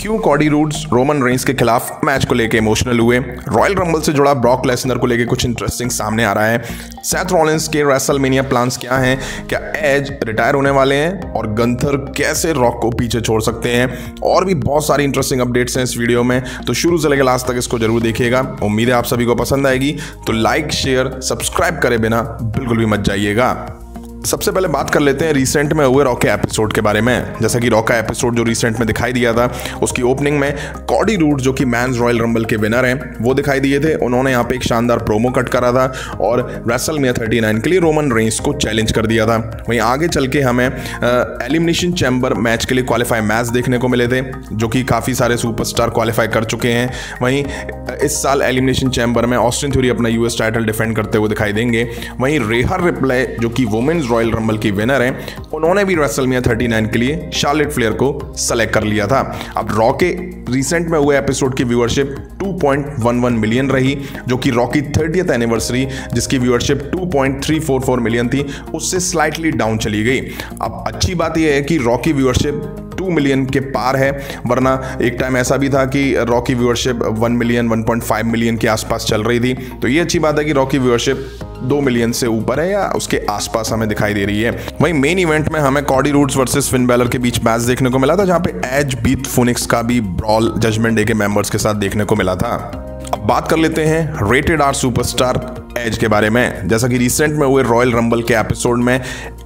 क्यों Cardi roads Roman Reigns के खिलाफ मैच को लेकर इमोशनल हुए, रॉयल रंबल से जुड़ा ब्रॉक लेसनर को लेकर कुछ इंटरेस्टिंग सामने आ रहा है, सेथ रॉलिंस के रेसलमेनिया प्लान्स क्या हैं, क्या एज रिटायर होने वाले हैं और गंथर कैसे रॉक को पीछे छोड़ सकते हैं, और भी बहुत सारी इंटरेस्टिंग अपडेट्स हैं इस वीडियो में। तो शुरू से लेकर लास्ट तक इसको जरूर देखिएगा। उम्मीद है आप सभी को पसंद आएगी, तो लाइक शेयर सब्सक्राइब करे बिना बिल्कुल भी मत जाइएगा। सबसे पहले बात कर लेते हैं रिसेंट में हुए रॉ के एपिसोड के बारे में। जैसा कि रॉ का एपिसोड जो रिसेंट में दिखाई दिया था, उसकी ओपनिंग में कॉडी रूड्स जो कि मैंस रॉयल रंबल के विनर हैं वो दिखाई दिए थे। उन्होंने यहाँ पे एक शानदार प्रोमो कट करा था और रेसलमेनिया 39 के लिए रोमन रेंस को चैलेंज कर दिया था। वहीं आगे चल के हमें एलिमिनेशन चैम्बर मैच के लिए क्वालिफाई मैच देखने को मिले थे, जो कि काफ़ी सारे सुपरस्टार क्वालिफाई कर चुके हैं। वहीं इस साल एलिमिनेशन चैम्बर में ऑस्टिन थ्योरी अपना यूएस टाइटल डिफेंड करते हुए दिखाई देंगे। वहीं रेहा रिप्ले जो कि वुमेन्स रॉयल रंबल की विनर हैं, उन्होंने भी रेसलमेनिया 39 के लिए शार्लेट फ्लेयर को सेलेक्ट कर लिया था। अब रॉ के रिसेंट में हुए एपिसोड की व्यूअरशिप 2.11 मिलियन रही, जो कि रॉ की 30th एनिवर्सरी जिसकी व्यूअरशिप 2.344 मिलियन थी, उससे स्लाइटली डाउन चली गई। अब अच्छी बात यह है कि रॉ की व्यूअरशिप 2 मिलियन के पार है, वरना एक टाइम ऐसा भी था कि रॉ की व्यूअरशिप 1 मिलियन 1.5 मिलियन के आसपास चल रही थी। तो ये अच्छी बात है कि रॉ की व्यूअरशिप 2 मिलियन से ऊपर है या उसके आसपास हमें दिखाई दे रही है। वहीं मेन इवेंट में हमें Cardi roads versus Finn Balor के बीच मैच देखने को मिला था, जहां पे एज बीट फोनिक्स का भी ब्रॉल जजमेंट डे के मेंबर्स के साथ देखने को मिला था। अब बात कर लेते हैं रेटेड आर सुपरस्टार एज के बारे में। जैसा कि रिसेंट में हुए रॉयल रंबल के एपिसोड में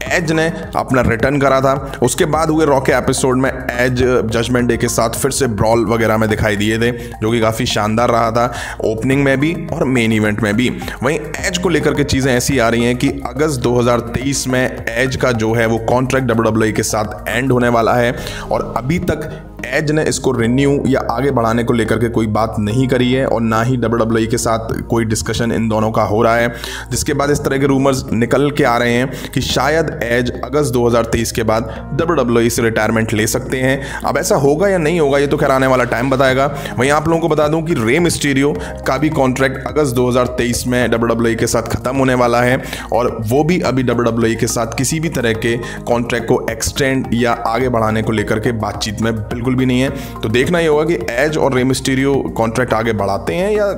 एज ने अपना रिटर्न करा था, उसके बाद हुए रॉ के एपिसोड में एज जजमेंट डे के साथ फिर से ब्रॉल वगैरह में दिखाई दिए थे, जो कि काफ़ी शानदार रहा था, ओपनिंग में भी और मेन इवेंट में भी। वहीं एज को लेकर के चीज़ें ऐसी आ रही हैं कि अगस्त 2023 में एज का जो है वो कॉन्ट्रैक्ट WWE के साथ एंड होने वाला है, और अभी तक एज ने इसको रिन्यू या आगे बढ़ाने को लेकर के कोई बात नहीं करी है, और ना ही WWE के साथ कोई डिस्कशन इन दोनों का हो रहा है। जिसके बाद इस तरह के रूमर्स निकल के आ रहे हैं कि शायद एज अगस्त 2023 के बाद WWE से रिटायरमेंट ले सकते हैं। अब ऐसा होगा या नहीं होगा ये तो खैर आने वाला टाइम बताएगा। वहीं आप लोगों को बता दूं कि रे मिस्टीरियो का भी कॉन्ट्रैक्ट अगस्त 2023 में WWE के साथ खत्म होने वाला है, और वो भी अभी WWE के साथ किसी भी तरह के कॉन्ट्रैक्ट को एक्सटेंड या आगे बढ़ाने को लेकर के बातचीत में बिल्कुल भी नहीं है। तो देखना ही होगा कि एज और रे मिस्टीरियो कॉन्ट्रैक्ट आगे बढ़ाते हैं या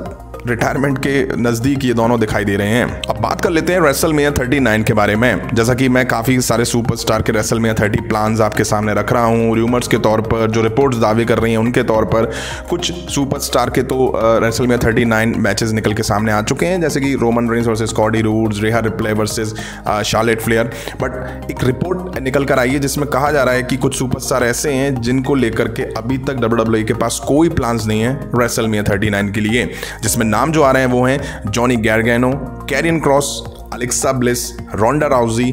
रिटायरमेंट के नज़दीक ये दोनों दिखाई दे रहे हैं। अब बात कर लेते हैं रेसलमेनिया 39 के बारे में। जैसा कि मैं काफ़ी सारे सुपरस्टार के रेसलमेनिया 30 प्लान्स आपके सामने रख रहा हूँ, र्यूमर्स के तौर पर, जो रिपोर्ट्स दावे कर रही हैं उनके तौर पर। कुछ सुपरस्टार के तो रेसलमेनिया 39 मैचेस निकल के सामने आ चुके हैं, जैसे कि Roman Reigns versus Cody Rhodes, Rhea Ripley versus Charlotte Flair. But एक रिपोर्ट निकल कर आई है जिसमें कहा जा रहा है कि कुछ सुपरस्टार ऐसे हैं जिनको लेकर के अभी तक WWE के पास कोई प्लान्स नहीं है रेसलमेनिया 39 के लिए। जिसमें नाम जो आ रहे हैं वो हैं Johnny Gargano, Karrion Kross, Alexa Bliss, Ronda Rousey,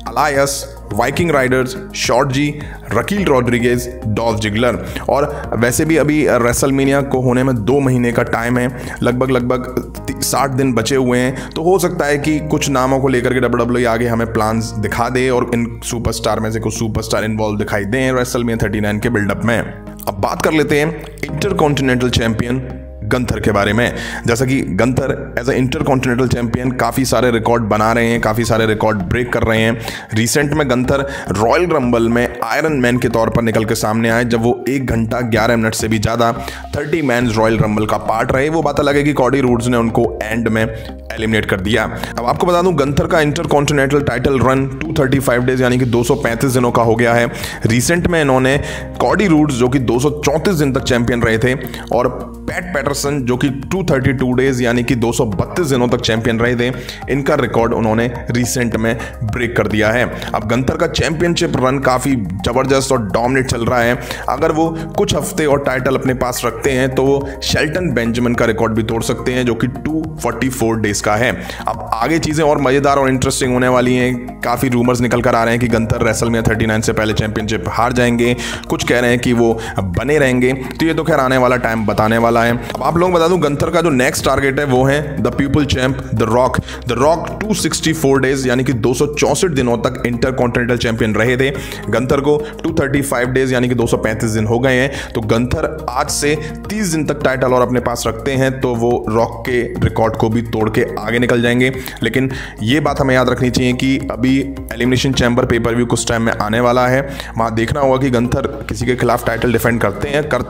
अलायस, Viking Raiders, Shorty G, Raquel Rodriguez, Dolph Ziggler. और वैसे भी अभी रेसलमेनिया को होने में 2 महीने का टाइम है, लगभग 60 दिन बचे हुए हैं। तो हो सकता है कि कुछ नामों को लेकर के WWE आगे हमें प्लान्स दिखा दे और इन सुपरस्टार में से कुछ सुपरस्टार इन्वॉल्व दिखाई दें रेसलमेनिया 39 के बिल्डअप में। अब बात कर लेते हैं इंटरकॉन्टिनेंटल चैंपियन गंथर के बारे में। जैसा कि Gunther as a intercontinental champion काफ़ी सारे रिकॉर्ड बना रहे हैं, काफ़ी सारे रिकॉर्ड ब्रेक कर रहे हैं। रिसेंट में गंथर रॉयल रंबल में आयरन मैन के तौर पर निकल के सामने आए, जब वो 1 घंटा 11 मिनट से भी ज़्यादा 30 मैन रॉयल रंबल का पार्ट रहे। वो बात अलग है कि कॉडी रूड्स ने उनको एंड में एलिमिनेट कर दिया। अब आपको बता दूं, गंथर का इंटरकॉन्टिनेंटल टाइटल रन 235 डेज यानी कि 235 दिनों का हो गया है। रिसेंट में इन्होंने कॉडी रूड्स जो कि 234 दिन तक चैंपियन रहे थे, और पैट पैटरसन जो कि 232 डेज यानी कि 232 दिनों तक चैंपियन रहे थे, इनका रिकॉर्ड उन्होंने रिसेंट में ब्रेक कर दिया है। अब गंथर का चैंपियनशिप रन काफ़ी ज़बरदस्त और डोमिनेट चल रहा है। अगर वो कुछ हफ्ते और टाइटल अपने पास रखते हैं तो वो शेल्टन बेंजामिन का रिकॉर्ड भी तोड़ सकते हैं, जो कि 244 डेज का है। अब आगे चीज़ें और मज़ेदार और इंटरेस्टिंग होने वाली हैं। काफ़ी रूमर्स निकल कर आ रहे हैं कि गंथर रेसलमेनिया 39 से पहले चैंपियनशिप हार जाएंगे, कुछ कह रहे हैं कि वो बने रहेंगे। तो ये तो खैर आने वाला टाइम बताने वाला वाला है। अब आप लोगों को बता दूं गंथर का जो नेक्स्ट टारगेट है वो है the people champ the rock. The rock 264 days यानी कि 264 दिनों तक इंटरकॉन्टिनेंटल चैंपियन रहे थे। गंथर को 235 डेज यानी कि 235 दिन हो गए हैं। तो गंथर आज से 30 दिन तक टाइटल और अपने पास रखते हैं तो वो रॉक के रिकॉर्ड को भी तोड़ के आगे निकल जाएंगे। लेकिन ये बात हमें याद रखनी चाहिए कि अभी एलिमिनेशन चैम्बर पेपर व्यू कुछ टाइम में आने वाला है। वहाँ देखना होगा कि गंथर किसी के खिलाफ टाइटल डिफेंड करते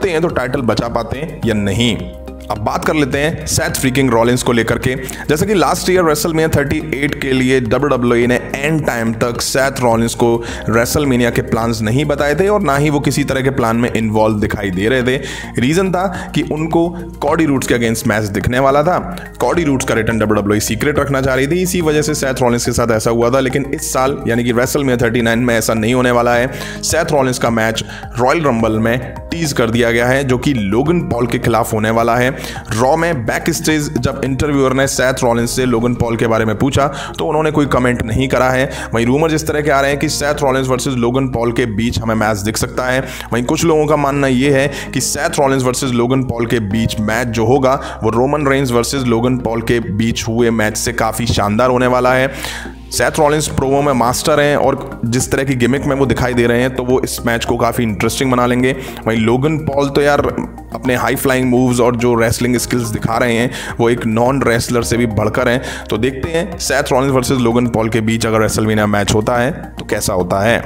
हैं तो टाइटल बचा पाते हैं या नहीं। अब बात कर लेते हैं सेथ फ्रीकिंग रॉलिंस को लेकर के। जैसे कि लास्ट ईयर रेसलमेनिया 38 के लिए WWE ने एंड टाइम तक सेथ रॉलिंस को रेसलमेनिया के प्लान्स नहीं बताए थे और ना ही वो किसी तरह के प्लान में इन्वॉल्व दिखाई दे रहे थे। रीजन था कि उनको कॉडी रूड्स के अगेंस्ट मैच दिखने वाला था। कॉडी रूड्स का रिटर्न WWE सीक्रेट रखना चाह रही थी, इसी वजह से सेथ रॉलिंस के साथ ऐसा हुआ था। लेकिन इस साल यानी कि रेसलमेनिया 39 में ऐसा नहीं होने वाला है। सेथ रॉलिंस का मैच रॉयल रंबल में टीज कर दिया गया है जो कि लोगन पॉल के खिलाफ होने वाला है। रॉ में बैक स्टेज जब इंटरव्यूअर ने सेथ रॉलिंस से लोगन पॉल के बारे में पूछा तो उन्होंने कोई कमेंट नहीं करा है। वहीं रूमर इस तरह के आ रहे हैं कि Seth Rollins versus Logan Paul के बीच हमें मैच दिख सकता है। वहीं कुछ लोगों का मानना यह है कि Seth Rollins versus Logan Paul के बीच मैच जो होगा वो Roman Reigns versus Logan Paul के बीच हुए मैच से काफ़ी शानदार होने वाला है। सेथ रॉलिंस प्रोमो में मास्टर हैं और जिस तरह की गिमिक में वो दिखाई दे रहे हैं तो वो इस मैच को काफ़ी इंटरेस्टिंग बना लेंगे। वहीं लोगन पॉल तो यार अपने हाई फ्लाइंग मूव्स और जो रेसलिंग स्किल्स दिखा रहे हैं वो एक नॉन रेसलर से भी बढ़कर हैं। तो देखते हैं Seth Rollins versus Logan Paul के बीच अगर रेसलमेनिया मैच होता है तो कैसा होता है।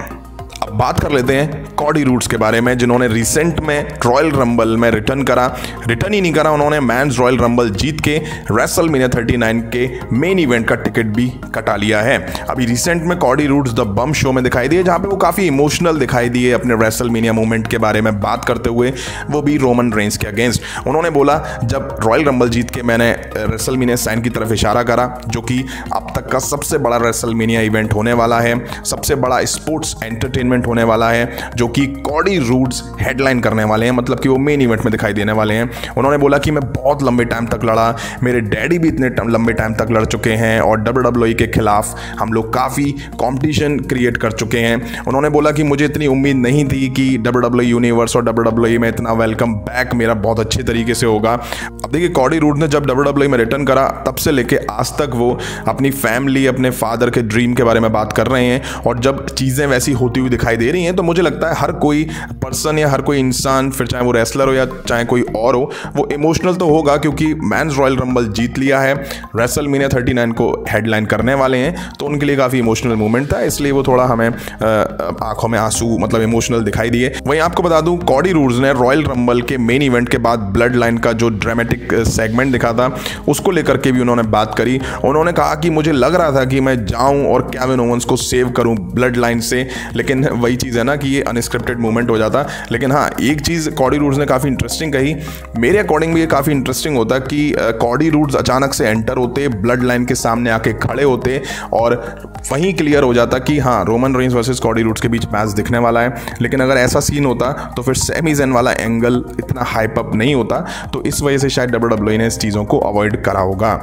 अब बात कर लेते हैं कॉडी रूड्स के बारे में जिन्होंने रिसेंट में रॉयल रंबल में रिटर्न ही नहीं करा, उन्होंने मैंस रॉयल रंबल जीत के रेसलमेनिया 39 के मेन इवेंट का टिकट भी कटा लिया है। अभी रिसेंट में Cardi roads the bomb show में दिखाई दिए जहां पे वो काफ़ी इमोशनल दिखाई दिए अपने रेसलमेनिया मूवमेंट के बारे में बात करते हुए, वो भी रोमन रेंस के अगेंस्ट। उन्होंने बोला जब रॉयल रंबल जीत के मैंने रेसलमेनिया साइन की तरफ इशारा करा जो कि अब तक का सबसे बड़ा रेसलमेनिया इवेंट होने वाला है, सबसे बड़ा स्पोर्ट्स एंटरटेनमेंट होने वाला है जो कि कॉडी रूड्स हेडलाइन करने वाले हैं, मतलब कि वो मेन इवेंट में दिखाई देने वाले हैं। उन्होंने बोला कि मैं बहुत लंबे टाइम तक लड़ा, मेरे डैडी भी इतने लंबे टाइम तक लड़ चुके हैं और WWE के खिलाफ हम लोग काफ़ी कंपटीशन क्रिएट कर चुके हैं। उन्होंने बोला कि मुझे इतनी उम्मीद नहीं थी कि WWE यूनिवर्स और WWE में इतना वेलकम बैक मेरा बहुत अच्छे तरीके से होगा। अब देखिए कॉडी रूड्स ने जब WWE में रिटर्न करा तब से लेके आज तक वो अपनी फैमिली, अपने फादर के ड्रीम के बारे में बात कर रहे हैं और जब चीज़ें वैसी होती हुई दिखाई दे रही हैं तो मुझे लगता है हर कोई पर्सन या हर कोई इंसान, फिर चाहे वो रेसलर हो या चाहे कोई और हो, वो इमोशनल तो होगा क्योंकि मैंस रॉयल रंबल जीत लिया है, रेसलमेनिया 39 को हेडलाइन करने वाले हैं तो उनके लिए काफ़ी इमोशनल मोमेंट था, इसलिए वो थोड़ा हमें आंखों में आंसू मतलब इमोशनल दिखाई दिए। वहीं आपको बता दूं कॉडी रूड्स ने रॉयल रंबल के मेन इवेंट के बाद ब्लड लाइन का जो ड्रामेटिक सेगमेंट दिखा था उसको लेकर के भी उन्होंने बात करी। उन्होंने कहा कि मुझे लग रहा था कि मैं जाऊं और केविन ओवेंस को सेव करूं ब्लड लाइन से, लेकिन वही चीज़ है ना कि ये अनस्क्रिप्टेड मूवमेंट हो जाता। लेकिन हाँ, एक चीज़ कॉडी रूड्स ने काफ़ी इंटरेस्टिंग कही, मेरे अकॉर्डिंग भी ये काफ़ी इंटरेस्टिंग होता कि कॉडी रूड्स अचानक से एंटर होते, ब्लड लाइन के सामने आके खड़े होते और वहीं क्लियर हो जाता कि हाँ Roman Reigns versus Cody roads के बीच मैच दिखने वाला है। लेकिन अगर ऐसा सीन होता तो फिर सेमी ज़ेन वाला एंगल इतना हाइप अप नहीं होता, तो इस वजह से शायद WWE ने इस चीज़ों को अवॉइड करा होगा।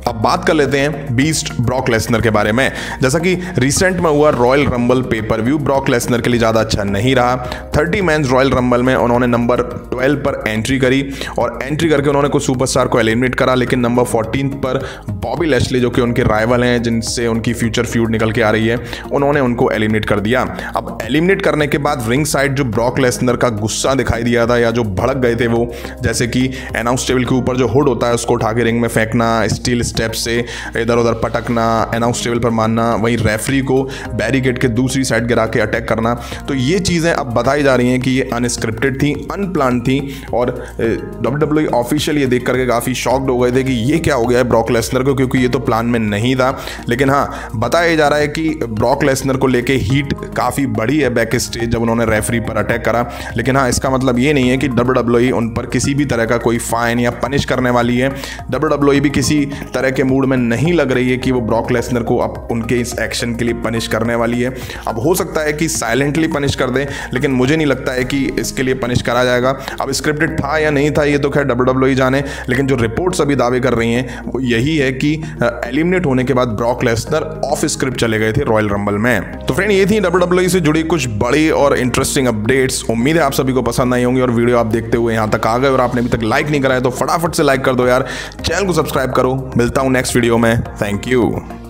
अब बात कर लेते हैं बीस्ट ब्रॉक लेसनर के बारे में। जैसा कि रिसेंट में हुआ royal rumble pay per view Brock Lesnar के लिए ज़्यादा अच्छा नहीं रहा। 30 मैंस रॉयल रंबल में उन्होंने नंबर 12 पर एंट्री करी और एंट्री करके उन्होंने कुछ सुपरस्टार को एलिमिनेट करा, लेकिन नंबर 14 पर बॉबी लैशली जो कि उनके राइवल हैं जिनसे उनकी फ्यूचर फ्यूड निकल के आ रही है, उन्होंने उनको एलिमिनेट कर दिया। अब एलिमिनेट करने के बाद रिंग साइड जो ब्रॉक लेसनर का गुस्सा दिखाई दिया था या जो भड़क गए थे वो, जैसे कि अनाउंस टेबल के ऊपर जो हुड होता है उसको उठा के रिंग में फेंकना, स्टील स्टेप से इधर उधर पटकना, अनाउंस टेबल पर मारना, वहीं रेफरी को बैरिकेड के दूसरी साइड गिरा के अटैक करना, तो ये चीज़ें अब बताई जा रही हैं कि ये अनस्क्रिप्टेड थी, अनप्लान थी और WWE ऑफिशियल ये देख करके काफ़ी शॉक्ड हो गए थे कि ये क्या हो गया है ब्रॉक लेसनर को, क्योंकि ये तो प्लान में नहीं था। लेकिन हाँ, बताया जा रहा है कि ब्रॉक लेसनर को लेके हीट काफ़ी बड़ी है बैक स्टेज जब उन्होंने रेफरी पर अटैक करा। लेकिन हाँ, इसका मतलब ये नहीं है कि WWE उन पर किसी भी तरह का कोई फाइन या पनिश करने वाली है। WWE भी किसी तरह तरह के मूड में नहीं लग रही है कि वो ब्रॉक लेसनर को अब उनके इस एक्शन के लिए पनिश करने वाली है। अब हो सकता है कि साइलेंटली पनिश कर दे, लेकिन मुझे नहीं लगता है कि इसके लिए पनिश करा जाएगा। अब स्क्रिप्टेड था या नहीं था ये तो खैर WWE जाने, लेकिन जो रिपोर्ट्स अभी दावे कर रही हैं वो यही है कि एलिमिनेट होने के बाद ब्रॉक लेसनर ऑफ स्क्रिप्ट चले गए थे रॉयल रंबल में। तो फ्रेंड, ये थी WWE से जुड़ी कुछ बड़ी और इंटरेस्टिंग अपडेट्स। उम्मीद है आप सभी को पसंद आई होंगी और वीडियो आप देखते हुए यहाँ तक आ गए और आपने अभी तक लाइक नहीं करा है तो फटाफट से लाइक कर दो यार, चैनल को सब्सक्राइब करो। मिलता हूँ नेक्स्ट वीडियो में। Thank you.